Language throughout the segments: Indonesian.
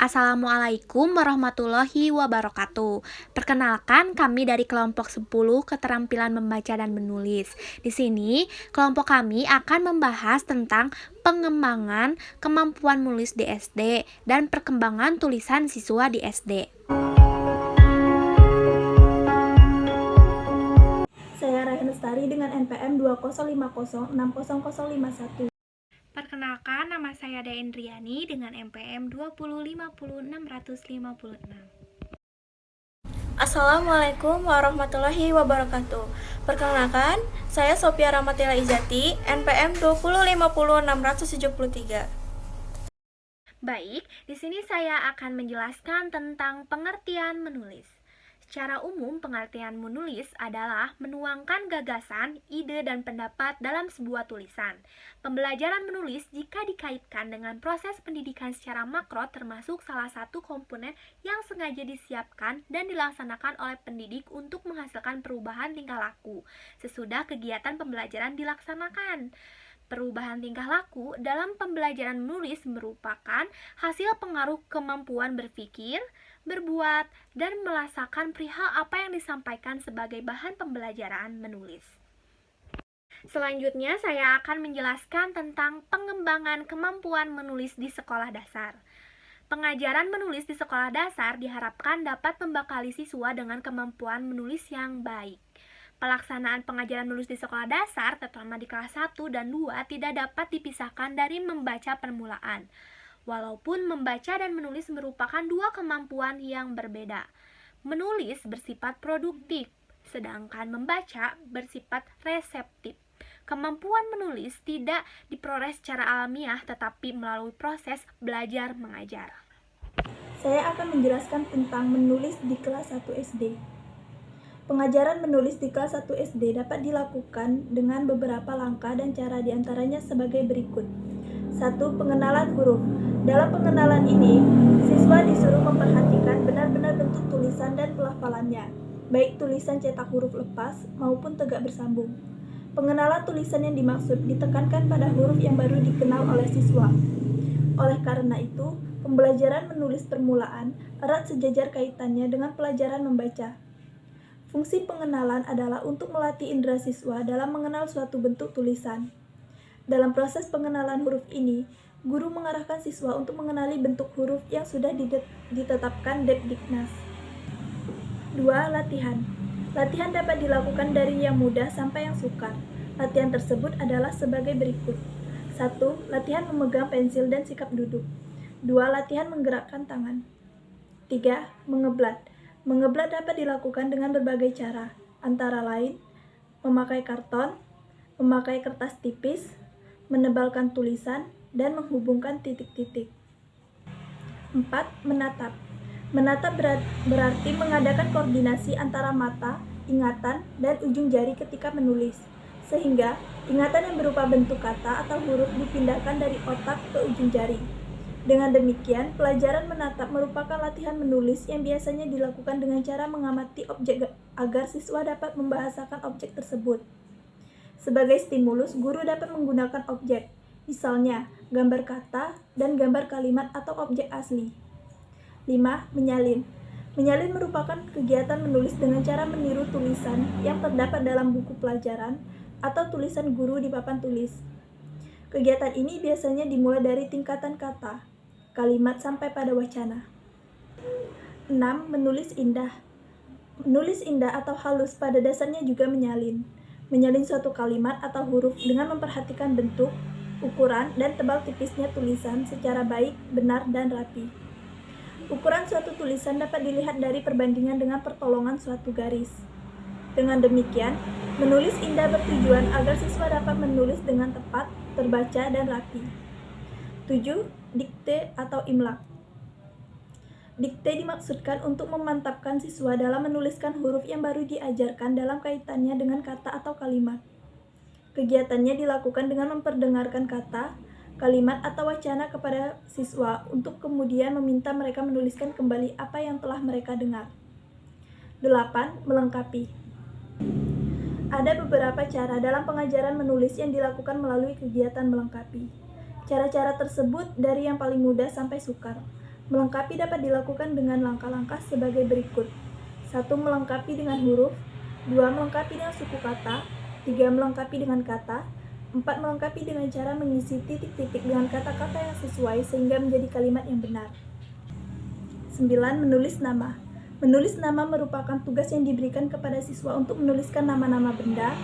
Assalamualaikum warahmatullahi wabarakatuh. Perkenalkan, kami dari kelompok 10 keterampilan membaca dan menulis. Di sini, kelompok kami akan membahas tentang pengembangan kemampuan menulis di SD dan perkembangan tulisan siswa di SD. Saya Rayhan Lestari dengan NPM 2050600051. Perkenalkan, nama saya Daendriani dengan NPM 2050656. Assalamualaikum warahmatullahi wabarakatuh. Perkenalkan, saya Sophia Ramatila Izati, NPM 2050673. Baik, di sini saya akan menjelaskan tentang pengertian menulis. Secara umum, pengertian menulis adalah menuangkan gagasan, ide, dan pendapat dalam sebuah tulisan. Pembelajaran menulis jika dikaitkan dengan proses pendidikan secara makro termasuk salah satu komponen yang sengaja disiapkan dan dilaksanakan oleh pendidik untuk menghasilkan perubahan tingkah laku sesudah kegiatan pembelajaran dilaksanakan. Perubahan tingkah laku dalam pembelajaran menulis merupakan hasil pengaruh kemampuan berpikir, berbuat, dan merasakan perihal apa yang disampaikan sebagai bahan pembelajaran menulis. Selanjutnya, saya akan menjelaskan tentang pengembangan kemampuan menulis di sekolah dasar. Pengajaran menulis di sekolah dasar diharapkan dapat membekali siswa dengan kemampuan menulis yang baik. Pelaksanaan pengajaran menulis di sekolah dasar, terutama di kelas 1 dan 2, tidak dapat dipisahkan dari membaca permulaan. Walaupun membaca dan menulis merupakan dua kemampuan yang berbeda. Menulis bersifat produktif, sedangkan membaca bersifat reseptif. Kemampuan menulis tidak diperoleh secara alamiah, tetapi melalui proses belajar mengajar. Saya akan menjelaskan tentang menulis di kelas 1 SD. Pengajaran menulis di kelas 1 SD dapat dilakukan dengan beberapa langkah dan cara diantaranya sebagai berikut. 1. Pengenalan huruf. Dalam pengenalan ini, siswa disuruh memperhatikan benar-benar bentuk tulisan dan pelafalannya, baik tulisan cetak huruf lepas maupun tegak bersambung. Pengenalan tulisan yang dimaksud ditekankan pada huruf yang baru dikenal oleh siswa. Oleh karena itu, pembelajaran menulis permulaan erat sejajar kaitannya dengan pelajaran membaca. Fungsi pengenalan adalah untuk melatih indera siswa dalam mengenal suatu bentuk tulisan. Dalam proses pengenalan huruf ini, guru mengarahkan siswa untuk mengenali bentuk huruf yang sudah ditetapkan Depdiknas. 2. Latihan. Latihan dapat dilakukan dari yang mudah sampai yang sukar. Latihan tersebut adalah sebagai berikut. 1. Latihan memegang pensil dan sikap duduk. 2. Latihan menggerakkan tangan. 3. Mengeblat. Mengeblat dapat dilakukan dengan berbagai cara, antara lain memakai karton, memakai kertas tipis, menebalkan tulisan, dan menghubungkan titik-titik. 4. Menatap. Menatap berarti mengadakan koordinasi antara mata, ingatan, dan ujung jari ketika menulis, sehingga ingatan yang berupa bentuk kata atau huruf dipindahkan dari otak ke ujung jari. Dengan demikian, pelajaran menatap merupakan latihan menulis yang biasanya dilakukan dengan cara mengamati objek agar siswa dapat membahasakan objek tersebut. Sebagai stimulus, guru dapat menggunakan objek, misalnya gambar kata dan gambar kalimat atau objek asli. 5. Menyalin. Menyalin merupakan kegiatan menulis dengan cara meniru tulisan yang terdapat dalam buku pelajaran atau tulisan guru di papan tulis. Kegiatan ini biasanya dimulai dari tingkatan kata, kalimat sampai pada wacana. 6. Menulis indah. Menulis indah atau halus pada dasarnya juga menyalin. Menyalin suatu kalimat atau huruf dengan memperhatikan bentuk, ukuran, dan tebal tipisnya tulisan secara baik, benar, dan rapi. Ukuran suatu tulisan dapat dilihat dari perbandingan dengan pertolongan suatu garis. Dengan demikian, menulis indah bertujuan agar siswa dapat menulis dengan tepat, terbaca, dan rapi. 7. Dikte atau imla. Dikte dimaksudkan untuk memantapkan siswa dalam menuliskan huruf yang baru diajarkan dalam kaitannya dengan kata atau kalimat. Kegiatannya dilakukan dengan memperdengarkan kata, kalimat, atau wacana kepada siswa untuk kemudian meminta mereka menuliskan kembali apa yang telah mereka dengar. 8. Melengkapi. Ada beberapa cara dalam pengajaran menulis yang dilakukan melalui kegiatan melengkapi. Cara-cara tersebut dari yang paling mudah sampai sukar. Melengkapi dapat dilakukan dengan langkah-langkah sebagai berikut. 1. Melengkapi dengan huruf. 2. Melengkapi dengan suku kata. 3. Melengkapi dengan kata. 4. Melengkapi dengan cara mengisi titik-titik dengan kata-kata yang sesuai sehingga menjadi kalimat yang benar. 9. Menulis nama. Menulis nama merupakan tugas yang diberikan kepada siswa untuk menuliskan nama-nama benda,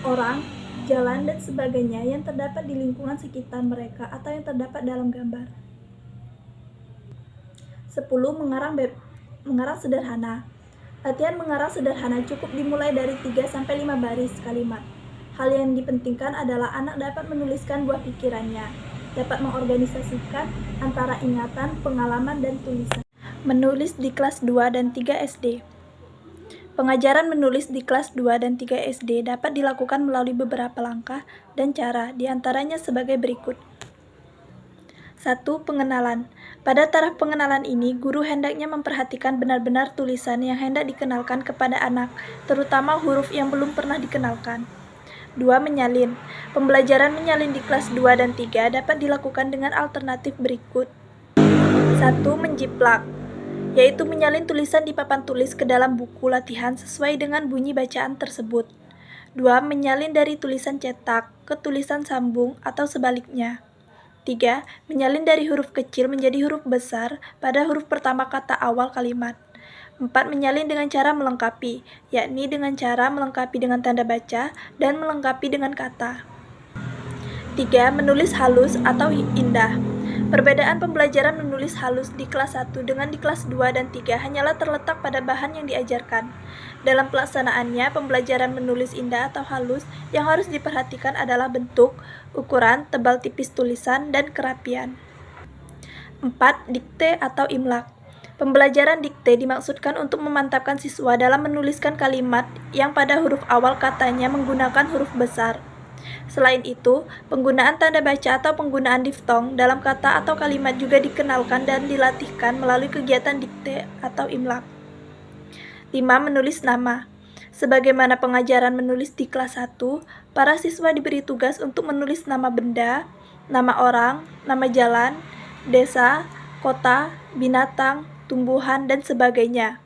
orang, jalan, dan sebagainya yang terdapat di lingkungan sekitar mereka atau yang terdapat dalam gambar. 10. Mengarang sederhana. Latihan mengarang sederhana cukup dimulai dari 3-5 baris kalimat. Hal yang dipentingkan adalah anak dapat menuliskan buah pikirannya, dapat mengorganisasikan antara ingatan, pengalaman, dan tulisan. Menulis di kelas 2 dan 3 SD. Pengajaran menulis di kelas 2 dan 3 SD dapat dilakukan melalui beberapa langkah dan cara, diantaranya sebagai berikut. 1. Pengenalan. Pada taraf pengenalan ini, guru hendaknya memperhatikan benar-benar tulisan yang hendak dikenalkan kepada anak, terutama huruf yang belum pernah dikenalkan. 2. Menyalin. Pembelajaran menyalin di kelas 2 dan 3 dapat dilakukan dengan alternatif berikut. 1. Menjiplak, yaitu menyalin tulisan di papan tulis ke dalam buku latihan sesuai dengan bunyi bacaan tersebut. 2. Menyalin dari tulisan cetak ke tulisan sambung atau sebaliknya. 3. Menyalin dari huruf kecil menjadi huruf besar pada huruf pertama kata awal kalimat. 4. Menyalin dengan cara melengkapi, yakni dengan cara melengkapi dengan tanda baca dan melengkapi dengan kata. 3. Menulis halus atau indah. Perbedaan pembelajaran menulis halus di kelas 1 dengan di kelas 2 dan 3 hanyalah terletak pada bahan yang diajarkan. Dalam pelaksanaannya, pembelajaran menulis indah atau halus yang harus diperhatikan adalah bentuk, ukuran, tebal tipis tulisan, dan kerapian. 4. Dikte atau imlak. Pembelajaran dikte dimaksudkan untuk memantapkan siswa dalam menuliskan kalimat yang pada huruf awal katanya menggunakan huruf besar. Selain itu, penggunaan tanda baca atau penggunaan diftong dalam kata atau kalimat juga dikenalkan dan dilatihkan melalui kegiatan dikte atau imlak. 5. Menulis nama. Sebagaimana pengajaran menulis di kelas 1, para siswa diberi tugas untuk menulis nama benda, nama orang, nama jalan, desa, kota, binatang, tumbuhan, dan sebagainya.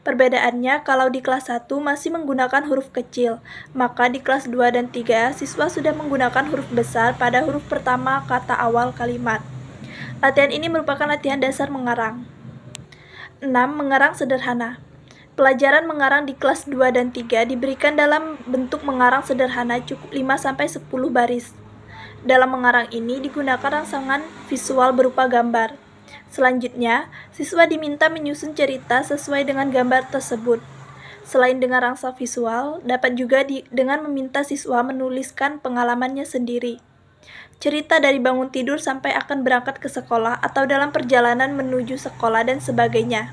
Perbedaannya, kalau di kelas 1 masih menggunakan huruf kecil, maka di kelas 2 dan 3 siswa sudah menggunakan huruf besar pada huruf pertama kata awal kalimat. Latihan ini merupakan latihan dasar mengarang. 6. Mengarang sederhana. Pelajaran mengarang di kelas 2 dan 3 diberikan dalam bentuk mengarang sederhana cukup 5-10 baris. Dalam mengarang ini digunakan rangsangan visual berupa gambar. Selanjutnya, siswa diminta menyusun cerita sesuai dengan gambar tersebut. Selain dengan rangsang visual, dapat juga dengan meminta siswa menuliskan pengalamannya sendiri. Cerita dari bangun tidur sampai akan berangkat ke sekolah atau dalam perjalanan menuju sekolah dan sebagainya.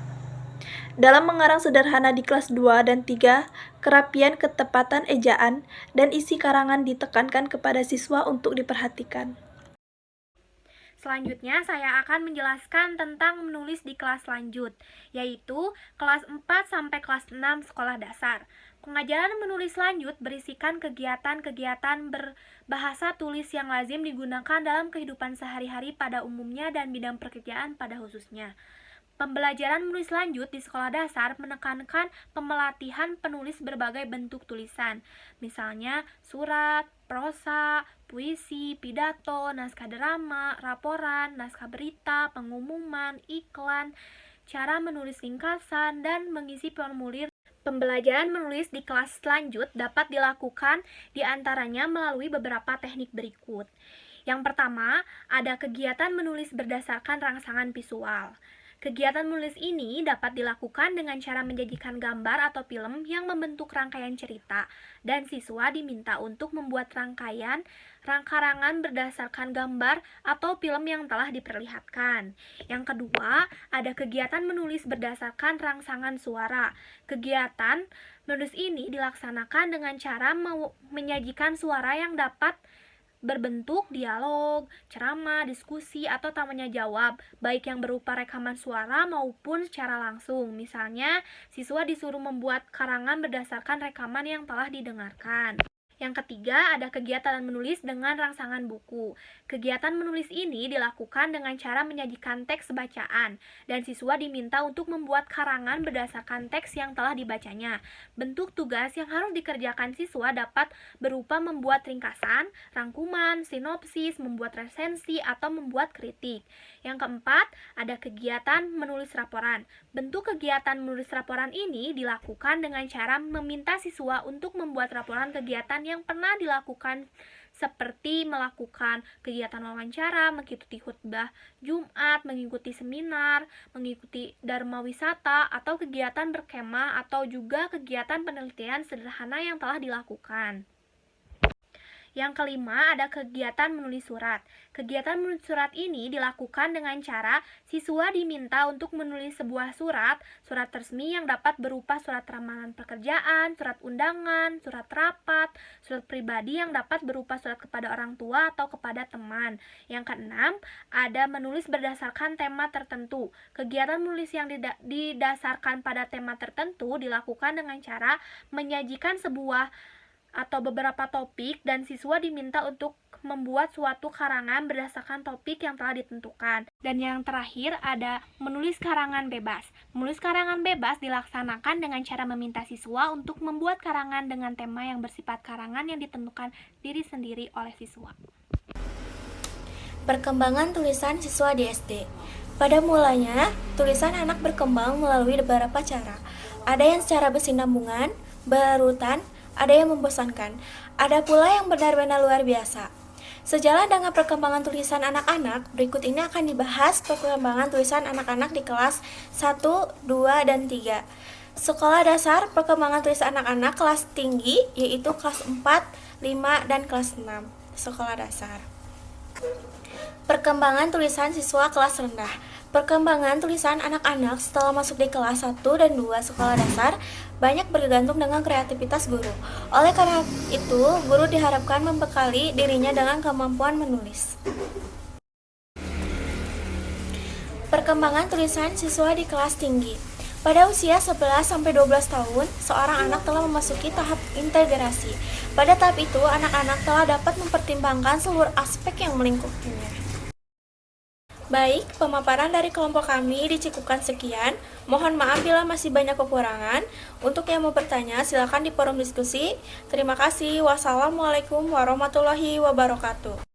Dalam mengarang sederhana di kelas 2 dan 3, kerapian, ketepatan ejaan, dan isi karangan ditekankan kepada siswa untuk diperhatikan. Selanjutnya, saya akan menjelaskan tentang menulis di kelas lanjut, yaitu kelas 4 sampai kelas 6 sekolah dasar. Pengajaran menulis lanjut berisikan kegiatan-kegiatan berbahasa tulis yang lazim digunakan dalam kehidupan sehari-hari pada umumnya dan bidang pekerjaan pada khususnya. Pembelajaran menulis lanjut di sekolah dasar menekankan pemelatihan penulis berbagai bentuk tulisan, misalnya surat, prosa, puisi, pidato, naskah drama, laporan, naskah berita, pengumuman, iklan, cara menulis ringkasan, dan mengisi formulir. Pembelajaran menulis di kelas lanjut dapat dilakukan diantaranya melalui beberapa teknik berikut. Yang pertama, ada kegiatan menulis berdasarkan rangsangan visual. Kegiatan menulis ini dapat dilakukan dengan cara menjadikan gambar atau film yang membentuk rangkaian cerita, dan siswa diminta untuk membuat rangkarangan berdasarkan gambar atau film yang telah diperlihatkan. Yang kedua, ada kegiatan menulis berdasarkan rangsangan suara. Kegiatan menulis ini dilaksanakan dengan cara menyajikan suara yang dapat berbentuk dialog, ceramah, diskusi, atau tanya jawab, baik yang berupa rekaman suara maupun secara langsung. Misalnya, siswa disuruh membuat karangan berdasarkan rekaman yang telah didengarkan. Yang ketiga, ada kegiatan menulis dengan rangsangan buku. Kegiatan menulis ini dilakukan dengan cara menyajikan teks bacaan, dan siswa diminta untuk membuat karangan berdasarkan teks yang telah dibacanya. Bentuk tugas yang harus dikerjakan siswa dapat berupa membuat ringkasan, rangkuman, sinopsis, membuat resensi, atau membuat kritik. Yang keempat, ada kegiatan menulis laporan. Bentuk kegiatan menulis laporan ini dilakukan dengan cara meminta siswa untuk membuat laporan kegiatan yang pernah dilakukan seperti melakukan kegiatan wawancara, mengikuti khutbah Jumat, mengikuti seminar, mengikuti dharma wisata, atau kegiatan berkemah, atau juga kegiatan penelitian sederhana yang telah dilakukan. Yang kelima, ada kegiatan menulis surat. Kegiatan menulis surat ini dilakukan dengan cara siswa diminta untuk menulis sebuah surat resmi yang dapat berupa surat ramalan pekerjaan, surat undangan, surat rapat, surat pribadi yang dapat berupa surat kepada orang tua atau kepada teman. Yang keenam, ada menulis berdasarkan tema tertentu. Kegiatan menulis yang didasarkan pada tema tertentu dilakukan dengan cara menyajikan sebuah atau beberapa topik, dan siswa diminta untuk membuat suatu karangan berdasarkan topik yang telah ditentukan. Dan yang terakhir ada menulis karangan bebas. Menulis karangan bebas dilaksanakan dengan cara meminta siswa untuk membuat karangan dengan tema yang bersifat karangan yang ditentukan diri sendiri oleh siswa. Perkembangan tulisan siswa di SD. Pada mulanya, tulisan anak berkembang melalui beberapa cara. Ada yang secara bersinambungan, berurutan, ada yang membosankan, ada pula yang benar-benar luar biasa. Sejalan dengan perkembangan tulisan anak-anak, berikut ini akan dibahas perkembangan tulisan anak-anak di kelas 1, 2, dan 3. Sekolah dasar, perkembangan tulisan anak-anak kelas tinggi, yaitu kelas 4, 5, dan kelas 6. Sekolah dasar. Perkembangan tulisan siswa kelas rendah. Perkembangan tulisan anak-anak setelah masuk di kelas 1 dan 2 sekolah dasar banyak bergantung dengan kreativitas guru. Oleh karena itu, guru diharapkan membekali dirinya dengan kemampuan menulis. Perkembangan tulisan siswa di kelas tinggi. Pada usia 11-12 tahun, seorang anak telah memasuki tahap integrasi. Pada tahap itu, anak-anak telah dapat mempertimbangkan seluruh aspek yang melingkupinya. Baik, pemaparan dari kelompok kami dicukupkan sekian. Mohon maaf bila masih banyak kekurangan. Untuk yang mau bertanya, silakan di forum diskusi. Terima kasih. Wassalamualaikum warahmatullahi wabarakatuh.